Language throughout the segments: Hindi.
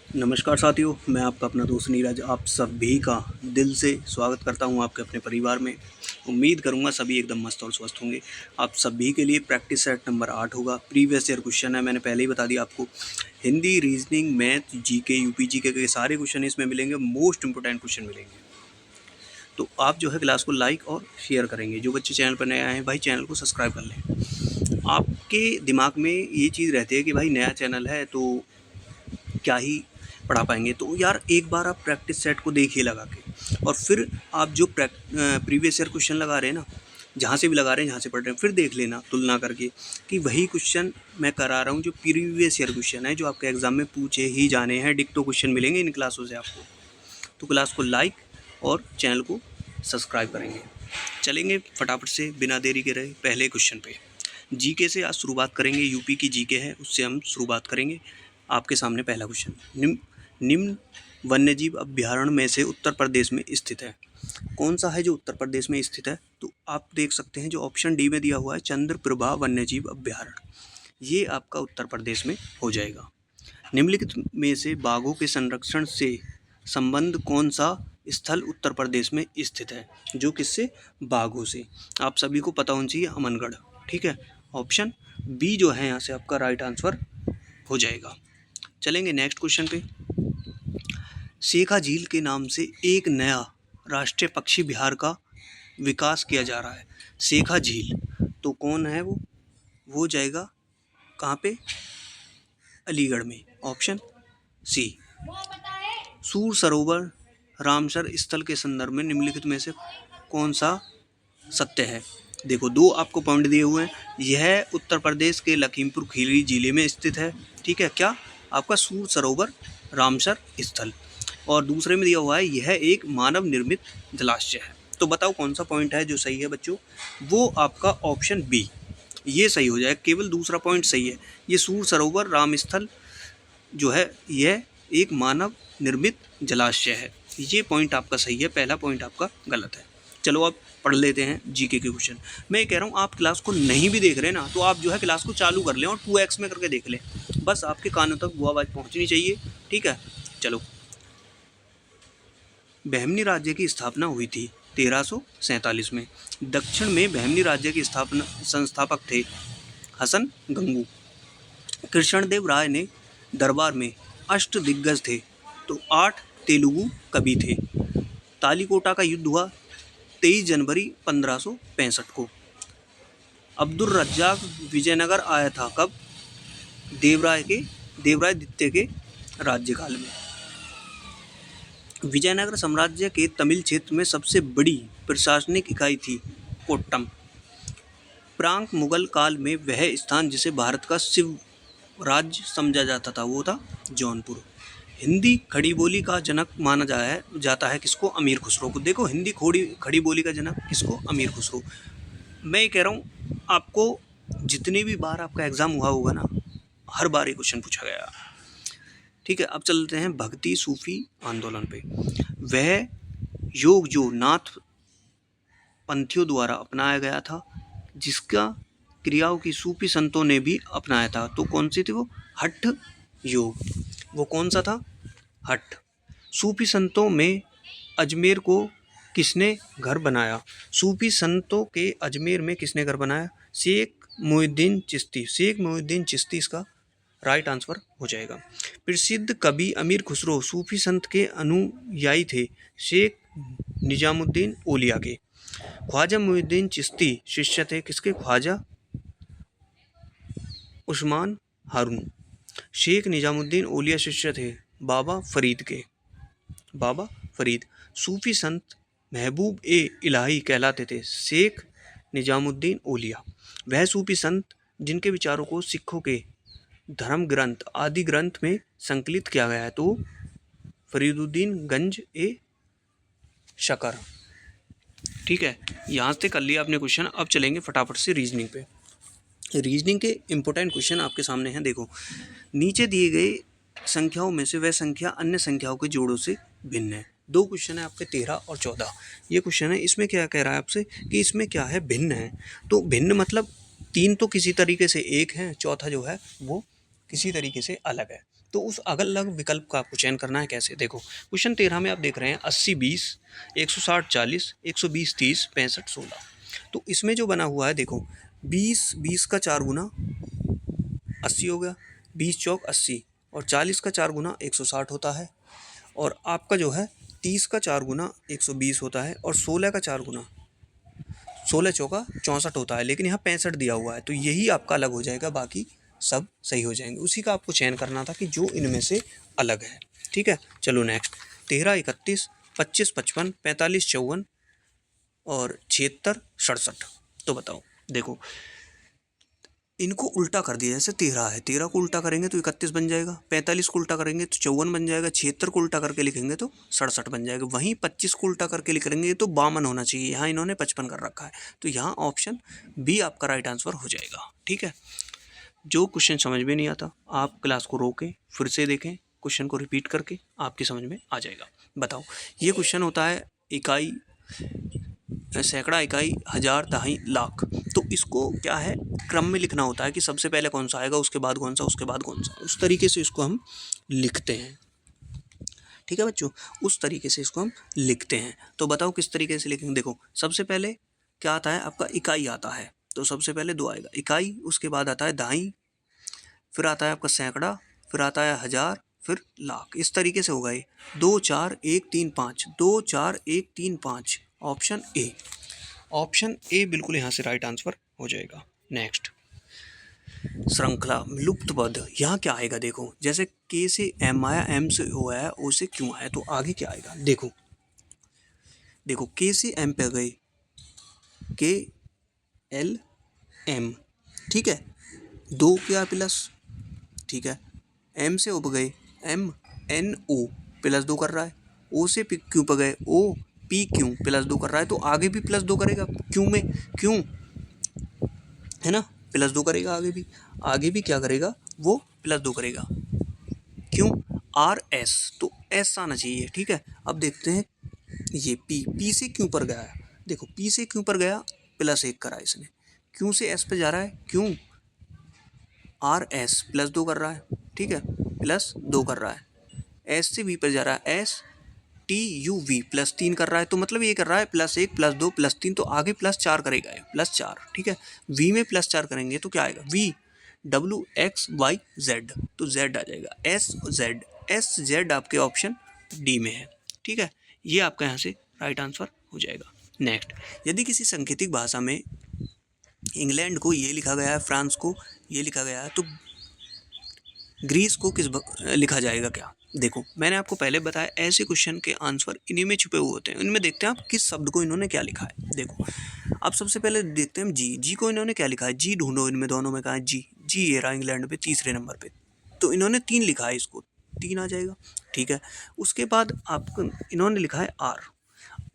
नमस्कार साथियों, मैं आपका अपना दोस्त नीरज आप सभी का दिल से स्वागत करता हूं आपके अपने परिवार में। उम्मीद करूंगा सभी एकदम मस्त और स्वस्थ होंगे। आप सभी के लिए प्रैक्टिस सेट नंबर 8 होगा। प्रीवियस ईयर क्वेश्चन है, मैंने पहले ही बता दिया आपको। Hindi, reasoning, math, GK, UP GK के सारे क्वेश्चन इसमें मिलेंगे, मोस्ट इंपोर्टेंट क्वेश्चन मिलेंगे। तो आप जो है क्लास को लाइक और शेयर करेंगे। जो बच्चे चैनल पर नए आए हैं भाई, चैनल को सब्सक्राइब कर लें। आपके दिमाग में ये चीज़ रहती है कि भाई नया चैनल है तो क्या ही पढ़ा पाएंगे। तो यार एक बार आप प्रैक्टिस सेट को देखिए लगा के, और फिर आप जो प्रीवियस ईयर क्वेश्चन लगा रहे हैं ना, जहाँ से भी लगा रहे हैं, जहाँ से पढ़ रहे हैं, फिर देख लेना तुलना करके कि वही क्वेश्चन मैं करा रहा हूँ जो प्रीवियस ईयर क्वेश्चन है, जो आपके एग्जाम में पूछे ही जाने हैं। डिक्टो क्वेश्चन मिलेंगे इन क्लासों से आपको। तो क्लास को लाइक और चैनल को सब्सक्राइब करेंगे। चलेंगे फटाफट से बिना देरी के रहे पहले क्वेश्चन पे। जीके से आज शुरुआत करेंगे। यूपी की जीके है, उससे हम शुरुआत करेंगे। आपके सामने पहला क्वेश्चन, निम्न वन्यजीव अभ्यारण्य में से उत्तर प्रदेश में स्थित है। कौन सा है जो उत्तर प्रदेश में स्थित है? तो आप देख सकते हैं जो ऑप्शन डी में दिया हुआ है, चंद्रप्रभा वन्यजीव अभ्यारण्य, ये आपका उत्तर प्रदेश में हो जाएगा। निम्नलिखित में से बाघों के संरक्षण से संबंध कौन सा स्थल उत्तर प्रदेश में स्थित है? जो किससे? बाघों से। आप सभी को पता होना चाहिए, अमनगढ़। ठीक है, ऑप्शन बी जो है यहाँ से आपका राइट आंसर हो जाएगा। चलेंगे नेक्स्ट क्वेश्चन पे। शेखा झील के नाम से एक नया राष्ट्रीय पक्षी विहार का विकास किया जा रहा है। शेखा झील तो कौन है वो जाएगा कहाँ पे? अलीगढ़ में। Option C. Sur Sarovar Ramsar स्थल के संदर्भ में निम्नलिखित में से कौन सा सत्य है? देखो, दो आपको पॉइंट दिए हुए हैं। यह उत्तर प्रदेश के लखीमपुर खीरी जिले में स्थित है। ठीक है, क्या आपका? सूर सरोवर रामसर स्थल। और दूसरे में दिया हुआ है यह एक मानव निर्मित जलाशय है। तो बताओ कौन सा पॉइंट है जो सही है बच्चों? वो आपका ऑप्शन बी, ये सही हो जाए। केवल दूसरा पॉइंट सही है। ये सूर सरोवर राम स्थल जो है यह एक मानव निर्मित जलाशय है। ये पॉइंट आपका सही है, पहला पॉइंट आपका गलत है। चलो अब पढ़ लेते हैं जीके के क्वेश्चन। मैं ये कह रहा हूँ आप क्लास को नहीं भी देख रहे ना, तो आप जो है क्लास को चालू कर लें और 2x में करके देख लें। बस आपके कानों तक वो आवाज़ पहुँचनी चाहिए। ठीक है, चलो। बहमनी राज्य की स्थापना हुई थी 1347 में। दक्षिण में बहमनी राज्य के संस्थापक थे हसन गंगू। कृष्णदेव राय ने दरबार में अष्ट दिग्गज थे, तो 8 तेलुगु कवि थे। तालीकोटा का युद्ध हुआ 23 जनवरी 1565 को। अब्दुल रज्जाक विजयनगर आया था कब? देवराय द्वितीय के राज्यकाल में। विजयनगर साम्राज्य के तमिल क्षेत्र में सबसे बड़ी प्रशासनिक इकाई थी कोट्टम। प्राक मुगल काल में वह स्थान जिसे भारत का शिव राज्य समझा जाता था वो था जौनपुर। हिंदी खड़ी बोली का जनक माना जाता है किसको? अमीर खुसरो को। देखो, हिंदी खड़ी बोली का जनक किसको? अमीर खुसरो। मैं ये कह रहा हूँ आपको, जितनी भी बार आपका एग्जाम हुआ होगा ना, हर बार ये क्वेश्चन पूछा गया। ठीक है, अब चलते हैं भक्ति सूफी आंदोलन पे। वह योग जो नाथ पंथियों द्वारा अपनाया गया था, जिसका क्रियाओं की सूफी संतों ने भी अपनाया था, तो कौन सी थी वो? हठ योग। वो कौन सा था? हठ। सूफी संतों में अजमेर को किसने घर बनाया? सूफी संतों के अजमेर में किसने घर बनाया? शेख मोहिउद्दीन चिश्ती। शेख मोहिउद्दीन चिश्ती इसका राइट आंसर हो जाएगा। प्रसिद्ध कवि अमीर खुसरो सूफी संत के अनुयायी थे शेख निजामुद्दीन औलिया के। ख्वाजा मोहिउद्दीन चिश्ती शिष्य थे किसके? ख्वाजा उस्मान हारून। शेख निजामुद्दीन औलिया शिष्य थे बाबा फरीद के। बाबा फरीद। सूफी संत महबूब ए इलाही कहलाते थे शेख निजामुद्दीन औलिया। वह सूफी संत जिनके विचारों को सिखों के धर्म ग्रंथ आदि ग्रंथ में संकलित किया गया है, तो फरीदुद्दीन गंज ए शकर। ठीक है, यहाँ से कर लिया आपने क्वेश्चन। अब चलेंगे फटाफट से रीजनिंग पे। रीजनिंग के इंपॉर्टेंट क्वेश्चन आपके सामने हैं। देखो, नीचे दिए गए संख्याओं में से वह संख्या अन्य संख्याओं के जोड़ों से भिन्न है। दो क्वेश्चन है आपके 13 और 14। ये क्वेश्चन है, इसमें क्या कह रहा है आपसे कि इसमें क्या है? भिन्न है। तो भिन्न मतलब 3 तो किसी तरीके से एक है, चौथा जो है वो किसी तरीके से अलग है। तो उस अलग अलग विकल्प का आपको चयन करना है। कैसे, देखो क्वेश्चन 13 में आप देख रहे हैं 80-20, 160-40, 120-30, 65-16। तो इसमें जो बना हुआ है देखो, 20 का 4 गुना 80 हो गया, 20 चौक 80, और 40 का 4 गुना 160 होता है, और आपका जो है 30 का 4 गुना 120 होता है, और 16 का 4 गुना 16 चौका 64 होता है, लेकिन यहाँ 65 दिया हुआ है, तो यही आपका अलग हो जाएगा, बाकी सब सही हो जाएंगे। उसी का आपको चयन करना था कि जो इनमें से अलग है। ठीक है, चलो नेक्स्ट। 13-31, 25-55, 45-54 और 76-67। तो बताओ, देखो इनको उल्टा कर दिया। जैसे 13 है, 13 को उल्टा करेंगे तो 31 बन जाएगा, 45 को उल्टा करेंगे तो 54 बन जाएगा, 76 को उल्टा करके लिखेंगे तो 67 बन जाएगा। वहीं 25 को उल्टा करके लिख लेंगे तो 52 होना चाहिए, यहाँ इन्होंने 55 कर रखा है, तो यहाँ ऑप्शन बी आपका राइट आंसर हो जाएगा। ठीक है, जो क्वेश्चन समझ में नहीं आता आप क्लास को रोकें, फिर से देखें, क्वेश्चन को रिपीट करके आपकी समझ में आ जाएगा। बताओ, ये क्वेश्चन होता है इकाई, सैकड़ा, इकाई, हजार, दहाई, लाख। तो इसको क्या है, क्रम में लिखना होता है कि सबसे पहले कौन सा आएगा, उसके बाद कौन सा, उसके बाद कौन सा, उस तरीके से इसको हम लिखते हैं। ठीक है बच्चों, उस तरीके से इसको हम लिखते हैं। तो बताओ किस तरीके से लिखेंगे। देखो सबसे पहले क्या आता है आपका, इकाई आता है, तो सबसे पहले 2 आएगा इकाई, उसके बाद आता है दहाई, फिर आता है आपका सैकड़ा, फिर आता है हजार, फिर लाख। इस तरीके से होगा ये 2 4 1 3 5, 2 4 1 3 5, ऑप्शन ए। ऑप्शन ए बिल्कुल यहाँ से राइट आंसर हो जाएगा। नेक्स्ट, श्रृंखला लुप्त पद, यहाँ क्या आएगा। देखो जैसे के से एम आया, एम से ओ आया, ओ से क्यों आया, तो आगे क्या आएगा। देखो देखो के से एम पे गए, के एल एम, ठीक है, 2 क्या प्लस, ठीक है, एम से ओ पे गए, एम एन ओ प्लस 2 कर रहा है, ओ से पी क्यू पे गए, ओ पी क्यू प्लस 2 कर रहा है, तो आगे भी प्लस 2 करेगा, क्यू में क्यों है ना, प्लस 2 करेगा, आगे भी क्या करेगा, वो प्लस 2 करेगा। क्यों, आर एस, तो एस आना चाहिए। ठीक है, अब देखते हैं ये पी से क्यों पर गया है। देखो पी से क्यों पर गया, +1 करा इसने, क्यों से एस पे जा रहा है, क्यों आर एस प्लस 2 कर रहा है, ठीक है, प्लस 2 कर रहा है, एस से वी पर जा रहा है, एस टी यू वी +3 कर रहा है, तो मतलब ये कर रहा है +1 +2 +3, तो आगे +4 करेगा, +4। ठीक है, वी में +4 करेंगे तो क्या आएगा, V W X Y Z, तो जेड आ जाएगा, एस जेड आपके ऑप्शन डी में है। ठीक है, ये आपका यहाँ से राइट आंसर हो जाएगा। नेक्स्ट, यदि किसी सांकेतिक भाषा में इंग्लैंड को ये लिखा गया है, फ्रांस को ये लिखा गया है, तो ग्रीस को किस लिखा जाएगा क्या। देखो मैंने आपको पहले बताया ऐसे क्वेश्चन के आंसर इन्हीं में छुपे हुए होते हैं। इनमें देखते हैं आप किस शब्द को इन्होंने क्या लिखा है। देखो आप सबसे पहले देखते हैं जी को इन्होंने क्या लिखा है, जी ढूंढो, इनमें दोनों में कहा है जी ये रहा इंग्लैंड पे तीसरे नंबर पे, तो इन्होंने 3 लिखा है, इसको 3 आ जाएगा। ठीक है, उसके बाद आपको इन्होंने लिखा है आर,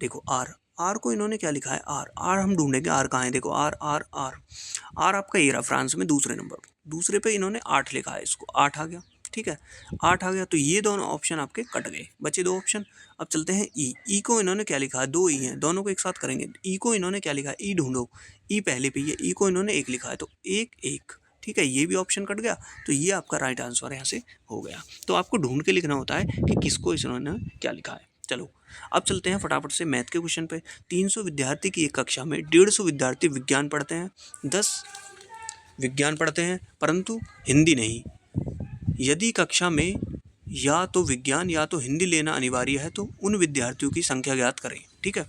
देखो आर को इन्होंने क्या लिखा है, आर हम ढूंढेंगे, आर कहाँ है, देखो आर आपका ये रहा फ्रांस में दूसरे नंबर पे, दूसरे पे इन्होंने 8 लिखा है, इसको 8 आ गया। ठीक है, 8 आ गया, तो ये दोनों ऑप्शन आपके कट गए, बचे 2 ऑप्शन। अब चलते हैं ई को इन्होंने क्या लिखा है, 2 ई हैं, दोनों को एक साथ करेंगे। ई को इन्होंने क्या लिखा है, ई ढूंढो, ई पहले पे, ये ई को इन्होंने 1 लिखा है, तो 1 1। ठीक है, ये भी ऑप्शन कट गया, तो ये आपका राइट आंसर यहाँ से हो गया। तो आपको ढूंढ के लिखना होता है कि किसको इन्होंने क्या लिखा है। चलो अब चलते हैं फटाफट से मैथ के क्वेश्चन पे। 300 विद्यार्थी की एक कक्षा में 150 विद्यार्थी विज्ञान पढ़ते हैं, 10 विज्ञान पढ़ते हैं परंतु हिंदी नहीं। यदि कक्षा में या तो विज्ञान या तो हिंदी लेना अनिवार्य है तो उन विद्यार्थियों की संख्या ज्ञात करें। ठीक है,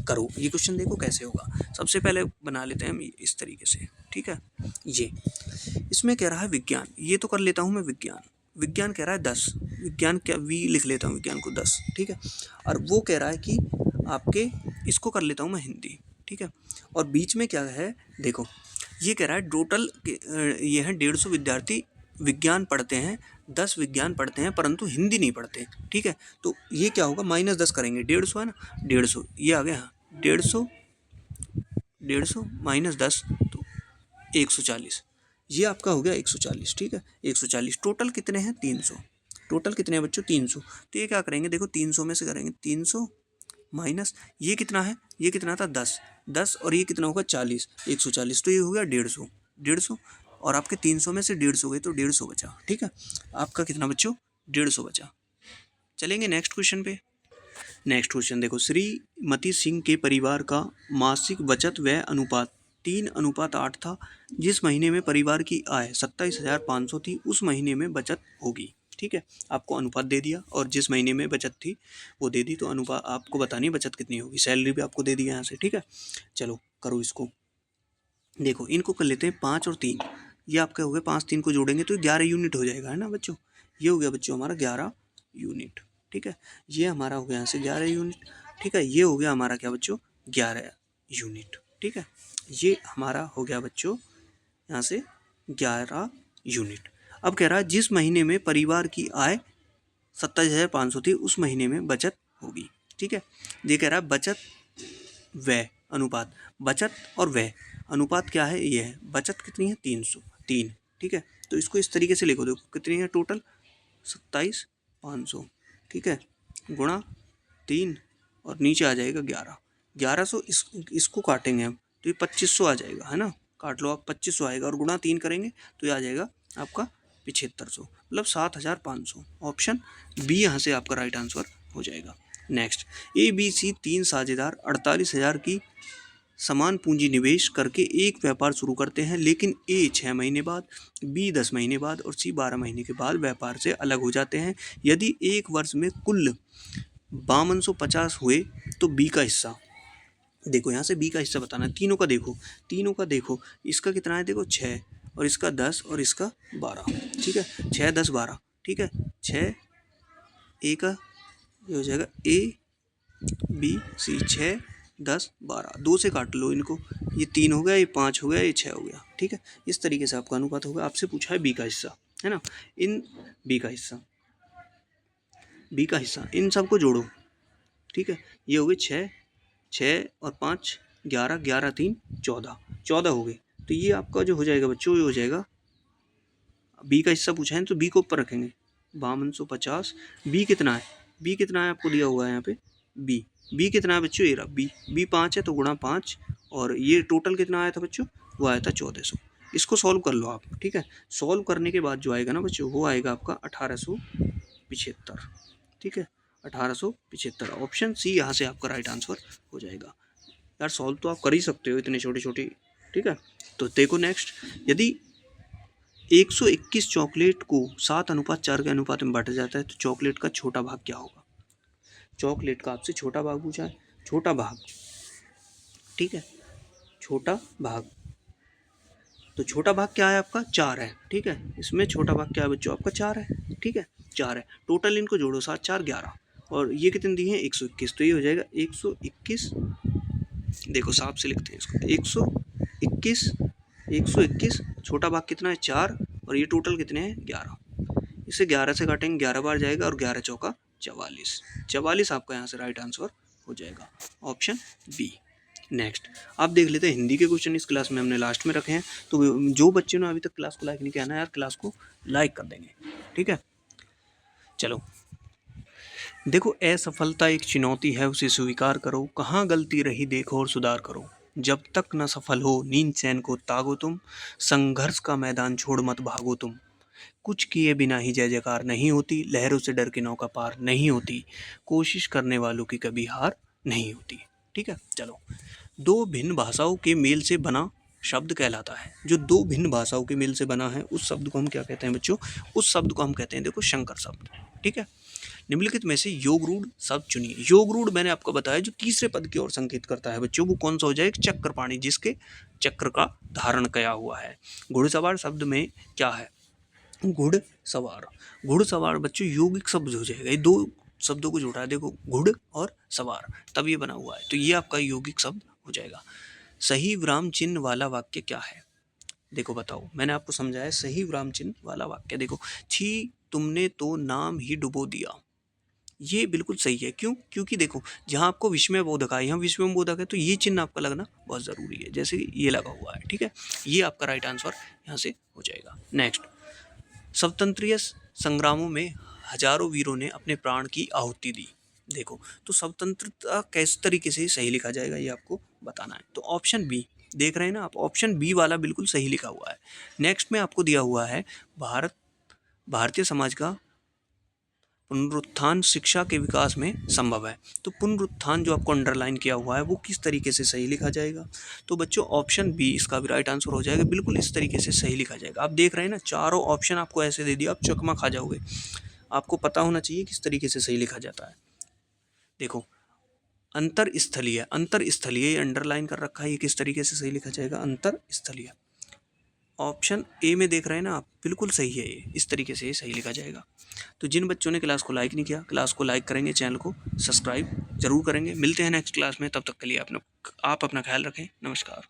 करो ये क्वेश्चन, देखो कैसे होगा। सबसे पहले बना लेते हैं हम इस तरीके से। ठीक है, ये इसमें कह रहा है विज्ञान, ये तो कर लेता हूँ मैं, विज्ञान कह रहा है 10, विज्ञान क्या वी लिख लेता हूँ, विज्ञान को 10। ठीक है, और वो कह रहा है कि आपके इसको कर लेता हूँ मैं हिंदी। ठीक है, और बीच में क्या है, देखो ये कह रहा है टोटल ये है 150 विद्यार्थी विज्ञान पढ़ते हैं, 10 विज्ञान पढ़ते हैं परंतु हिंदी नहीं पढ़ते। ठीक है, तो ये क्या होगा, -10 करेंगे, 150 है ना, 150 ये आ गया, 150 -10 तो 140, ये आपका हो गया 140। ठीक है, 140, टोटल कितने हैं 300, टोटल कितने हैं बच्चों 300। तो ये क्या करेंगे, देखो 300 में से करेंगे 300 माइनस ये कितना है, ये कितना था 10 और ये कितना होगा 40, 140, तो ये हो गया 150, और आपके 300 में से 150 गए तो 150 बचा। ठीक है, आपका कितना बच्चों 150 बचा। चलेंगे नेक्स्ट क्वेश्चन पे। नेक्स्ट क्वेश्चन देखो, श्रीमती सिंह के परिवार का मासिक बचत व्यय अनुपात 3:8 था। जिस महीने में परिवार की आय 27,500 थी उस महीने में बचत होगी। ठीक है, आपको अनुपात दे दिया और जिस महीने में बचत थी वो दे दी, तो अनुपात आपको बतानी है बचत कितनी होगी। सैलरी भी आपको दे दी यहाँ से। ठीक है, चलो करो इसको। देखो इनको कर लेते हैं 5 और 3, ये आपके हो गए 5, 3 को जोड़ेंगे तो 11 यूनिट हो जाएगा, है ना बच्चों। ये हो गया बच्चों हमारा 11 यूनिट। ठीक है, ये हमारा हो गया यहाँ से 11 यूनिट। ठीक है, ये हो गया हमारा क्या बच्चों 11 यूनिट। ठीक है, ये हमारा हो गया बच्चों यहाँ से 11 यूनिट। अब कह रहा है जिस महीने में परिवार की आय 27,500 थी उस महीने में बचत होगी। ठीक है, ये कह रहा है बचत व्यय अनुपात, बचत और व्यय अनुपात क्या है, ये है बचत कितनी है 303। ठीक है, तो इसको इस तरीके से लिखो, देखो कितनी है टोटल 27,500। ठीक है, गुणा 3 और नीचे आ जाएगा 1100। इसको काटेंगे हम तो ये 2500 आ जाएगा, है ना। काट लो आप, 2500 आएगा और गुणा 3 करेंगे तो ये आ जाएगा आपका 7500, मतलब 7,500। ऑप्शन बी यहाँ से आपका राइट आंसर हो जाएगा। नेक्स्ट, ए बी सी 3 साझेदार 48,000 की समान पूंजी निवेश करके एक व्यापार शुरू करते हैं, लेकिन ए 6 महीने बाद, बी 10 महीने बाद और सी 12 महीने के बाद व्यापार से अलग हो जाते हैं। यदि एक वर्ष में कुल 5250 हुए तो बी का हिस्सा, देखो यहाँ से बी का हिस्सा बताना है। तीनों का देखो, इसका कितना है देखो 6 और इसका 10 और इसका 12। ठीक है, 6 10 12। ठीक है, 6 ए का ये हो जाएगा ए बी सी 6 10 12, 2 से काट लो इनको, ये 3 हो गया, ये 5 हो गया, ये 6 हो गया। ठीक है, इस तरीके से आपका अनुपात होगा। आपसे पूछा है बी का हिस्सा, है ना। इन बी का हिस्सा इन सबको जोड़ो। ठीक है, ये हो गए 6 और 5 11, 11 3 14 हो गए। तो ये आपका जो हो जाएगा बच्चों, ये हो जाएगा बी का हिस्सा पूछा है तो बी को ऊपर रखेंगे 5250। बी कितना है आपको दिया हुआ है यहाँ पे बी कितना है बच्चों, ये रहा बी 5 है तो गुणा 5, और ये टोटल कितना आया था बच्चों, वो आया था 1400। इसको सॉल्व कर लो आप। ठीक है, सॉल्व करने के बाद जो आएगा ना बच्चों, वो आएगा आपका 1875। ठीक है, 1875। ऑप्शन सी यहाँ से आपका राइट आंसर हो जाएगा। यार सॉल्व तो आप कर ही सकते हो इतने छोटी। ठीक है, तो देखो नेक्स्ट, यदि 121 चॉकलेट को 7:4 के अनुपात में बांटा जाता है तो चॉकलेट का छोटा भाग क्या होगा। चॉकलेट का आपसे छोटा भाग पूछा है, छोटा भाग। ठीक है, छोटा भाग, तो छोटा भाग क्या है आपका 4 है। ठीक है, इसमें छोटा भाग क्या है बच्चों आपका 4 है। ठीक है, 4 है, टोटल इनको जोड़ो 7 4 11, और ये कितने दिए हैं 121, तो ये हो जाएगा 121। देखो साफ से लिखते हैं इसको, 121 छोटा भाग कितना है 4, और ये टोटल कितने हैं 11। इसे 11 से काटेंगे, 11 बार जाएगा और 11 चौका 44 आपका यहाँ से राइट आंसर हो जाएगा। Option B. नेक्स्ट आप देख लेते हैं हिंदी के क्वेश्चन, इस क्लास में हमने लास्ट में रखे हैं, तो जो बच्चे ने अभी तक क्लास को लाइक नहीं किया ना यार, क्लास को लाइक कर देंगे। ठीक है, चलो देखो, असफलता एक चुनौती है उसे स्वीकार करो, कहाँ गलती रही देखो और सुधार करो, जब तक न सफल हो नींद चैन को तागो तुम, संघर्ष का मैदान छोड़ मत भागो तुम, कुछ किए बिना ही जय जयकार नहीं होती, लहरों से डर के नौका पार नहीं होती, कोशिश करने वालों की कभी हार नहीं होती। ठीक है, चलो, दो भिन्न भाषाओं के मेल से बना शब्द कहलाता है। जो दो भिन्न भाषाओं के मेल से बना है उस शब्द को हम क्या कहते हैं बच्चों, उस शब्द को हम कहते हैं देखो शंकर शब्द। ठीक है, निम्नलिखित में से योग रूढ़ शब्द चुनिए। योग रूढ़ मैंने आपको बताया जो तीसरे पद की ओर संकेत करता है बच्चों, वो कौन सा हो जाएगा, चक्रपाणी, जिसके चक्र का धारण किया हुआ है। घुड़सवार शब्द में क्या है, घुड़सवार बच्चों यौगिक शब्द हो जाएगा। ये दो शब्दों को जोड़ा है, देखो घुड़ और सवार, तब ये बना हुआ है, तो ये आपका यौगिक शब्द हो जाएगा। सही विराम चिन्ह वाला वाक्य क्या है, देखो बताओ, मैंने आपको समझाया सही विराम चिन्ह वाला वाक्य। देखो, छी तुमने तो नाम ही डुबो दिया, ये बिल्कुल सही है। क्यों, क्योंकि देखो जहाँ आपको विस्मय बोधक है, यहाँ विस्मय बोधक है, तो ये चिन्ह आपका लगना बहुत ज़रूरी है, जैसे ये लगा हुआ है। ठीक है, ये आपका राइट आंसर यहाँ से हो जाएगा। नेक्स्ट, स्वतंत्रीय संग्रामों में हजारों वीरों ने अपने प्राण की आहुति दी। देखो, तो स्वतंत्रता किस तरीके से सही लिखा जाएगा ये आपको बताना है, तो ऑप्शन बी देख रहे हैं ना आप, ऑप्शन बी वाला बिल्कुल सही लिखा हुआ है। नेक्स्ट में आपको दिया हुआ है भारतीय समाज का पुनरुत्थान शिक्षा के विकास में संभव है। तो पुनरुत्थान जो आपको अंडरलाइन किया हुआ है वो किस तरीके से सही लिखा जाएगा? तो बच्चों ऑप्शन बी इसका भी राइट आंसर हो जाएगा, बिल्कुल इस तरीके से सही लिखा जाएगा। आप देख रहे हैं ना, चारों ऑप्शन आपको ऐसे दे दिया, आप चकमा खा जाओगे। आपको पता होना चाहिए किस तरीके से सही लिखा जाता है। देखो, अंतर स्थलीय अंडरलाइन कर रखा है, ये किस तरीके से सही लिखा जाएगा? अंतर स्थलीय। ऑप्शन ए में देख रहे हैं ना आप, बिल्कुल सही है, ये इस तरीके से सही लिखा जाएगा। तो जिन बच्चों ने क्लास को लाइक नहीं किया, क्लास को लाइक करेंगे, चैनल को सब्सक्राइब जरूर करेंगे। मिलते हैं नेक्स्ट क्लास में, तब तक के लिए आप अपना ख्याल रखें। नमस्कार।